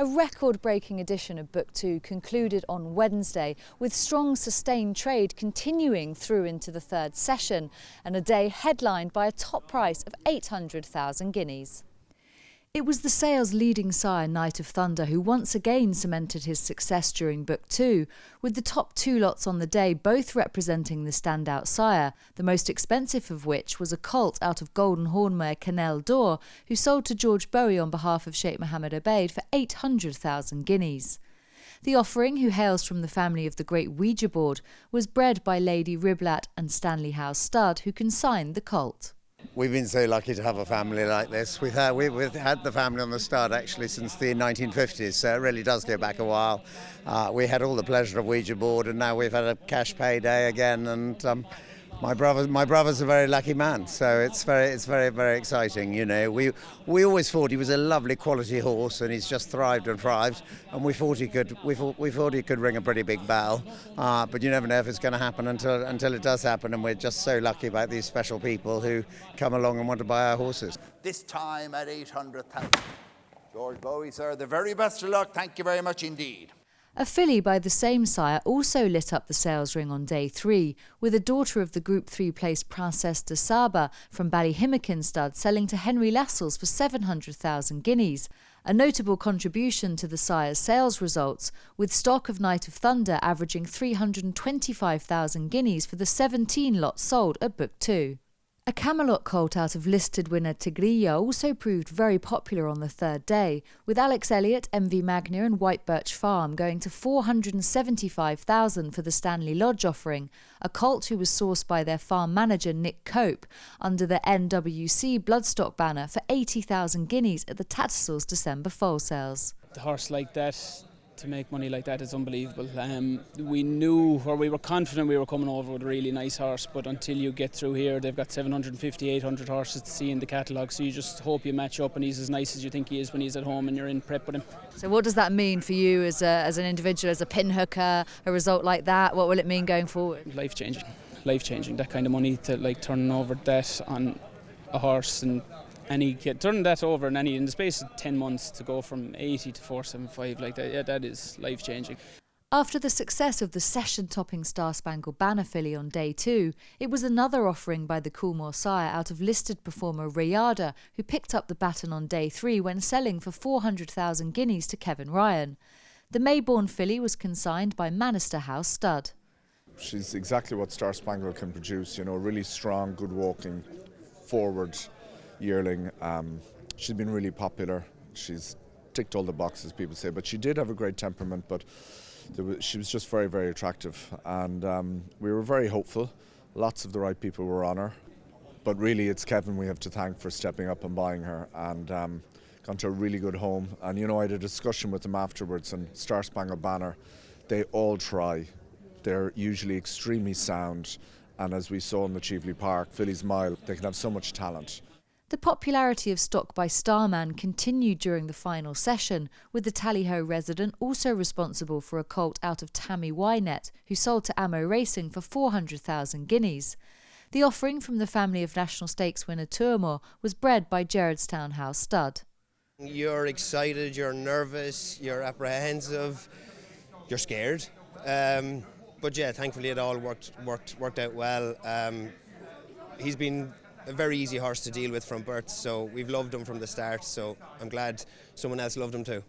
A record-breaking edition of Book 2 concluded on Wednesday, with strong sustained trade continuing through into the third session, and a day headlined by a top price of 800,000 guineas. It was the sales leading sire Knight of Thunder who once again cemented his success during Book 2, with the top two lots on the day both representing the standout sire, the most expensive of which was a colt out of Golden Horn mare Canal d'Or, who sold to George Bowie on behalf of Sheikh Mohammed Obeid for 800,000 guineas. The offering, who hails from the family of the Great Ouija Board, was bred by Lady Riblat and Stanley House Stud, who consigned the colt. We've been so lucky to have a family like this. We've had the family on the stud actually since the 1950s, so it really does go back a while. We had all the pleasure of Ouija board, and now we've had a cash payday again. And my brother's a very lucky man, so it's very exciting. You know, we always thought he was a lovely quality horse, and he's just thrived and thrived. And we thought he could ring a pretty big bell, but you never know if it's going to happen until it does happen. And we're just so lucky about these special people who come along and want to buy our horses. This time at 800,000. George Bowie, sir, the very best of luck. Thank you very much indeed. A filly by the same sire also lit up the sales ring on day 3, with a daughter of the Group 3 placed Princess de Saba from Ballyhimmakin stud selling to Henry Lascelles for 700,000 guineas, a notable contribution to the sire's sales results, with stock of Knight of Thunder averaging 325,000 guineas for the 17 lots sold at Book 2. A Camelot colt out of listed winner Tigriya also proved very popular on the third day, with Alex Elliott, MV Magna and White Birch Farm going to 475,000 for the Stanley Lodge offering, a colt who was sourced by their farm manager Nick Cope under the NWC Bloodstock banner for 80,000 guineas at the Tattersalls December foal sales. The horse like that, to make money like that, is unbelievable. We knew, or we were confident we were coming over with a really nice horse, but until you get through here, they've got 750, 800 horses to see in the catalogue, so you just hope you match up and he's as nice as you think he is when he's at home and you're in prep with him. So what does that mean for you as an individual, as a pinhooker, a result like that? What will it mean going forward? Life-changing, that kind of money to turning over that on a horse, and turning that over in the space of 10 months to go from 80 to 475 like that, that is life-changing. After the success of the session-topping Star Spangled Banner filly on day 2, it was another offering by the Coolmore sire out of listed performer Rayada, who picked up the baton on day 3 when selling for 400,000 guineas to Kevin Ryan. The Mayborn filly was consigned by Manister House Stud. She's exactly what Star Spangled can produce, you know, really strong, good walking, forward yearling. She's been really popular. She's ticked all the boxes, people say, but she did have a great temperament, but she was just very, very attractive, and we were very hopeful. Lots of the right people were on her, but really it's Kevin we have to thank for stepping up and buying her, and gone to a really good home. And you know, I had a discussion with them afterwards, and Star Spangled Banner, they all try. They're usually extremely sound, and as we saw in the Cheveley Park, Filly's Mile, they can have so much talent. The popularity of stock by Starman continued during the final session, with the Tally-Ho resident also responsible for a colt out of Tammy Wynett, who sold to Ammo Racing for 400,000 guineas. The offering from the family of National Stakes winner Tourmore was bred by Gerardstown House Stud. You're excited, you're nervous, you're apprehensive, you're scared. But yeah, thankfully it all worked out well. He's been a very easy horse to deal with from birth, so we've loved him from the start, so I'm glad someone else loved him too.